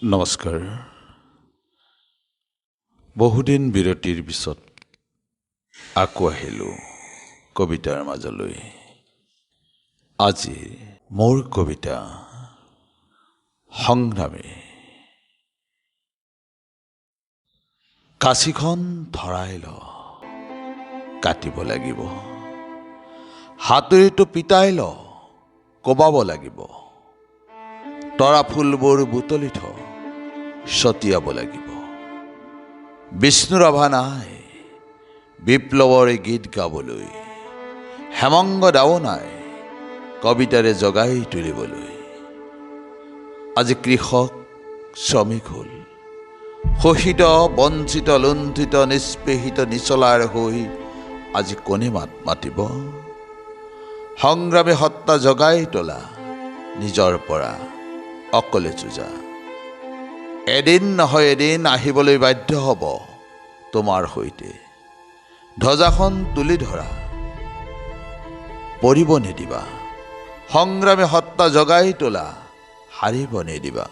নমস্কাৰ। বহুদিন বিৰতিৰ পিছত আকৌ আহিলোঁ কবিতাৰ মাজলৈ। আজি মোৰ কবিতা সংগ্ৰামী। কাঁচিখন ধৰাই ল, কাটিব লাগিব। হাতুৰিটো পিতাই ল, কোবাব লাগিব। তৰা ফুলবোৰ বুটলি থ, ছটিয়াব লাগিব। বিষ্ণু ৰাভা নাই বিপ্লৱৰ গীত গাবলৈ, হেমংগ দাও নাই কবিতাৰে জগাই তুলিবলৈ। আজি কৃষক শ্ৰমিক হ'ল শোষিত, বঞ্চিত, লুণ্ঠিত, নিষ্পেষিত, নিচলাৰ হৈ আজি কোনে মাত মাতিব? সংগ্ৰামী সত্তা জগাই তোলা, নিজৰ পৰা অকলে যুঁজা। এদিন নহয় এদিন আহিবলৈ বাধ্য হ'ব তোমাৰ সৈতে। ধ্বজাখন তুলি ধৰা, পৰিব নিদিবা। সংগ্ৰামী সত্তা জগাই তোলা, হাৰিব নিদিবা।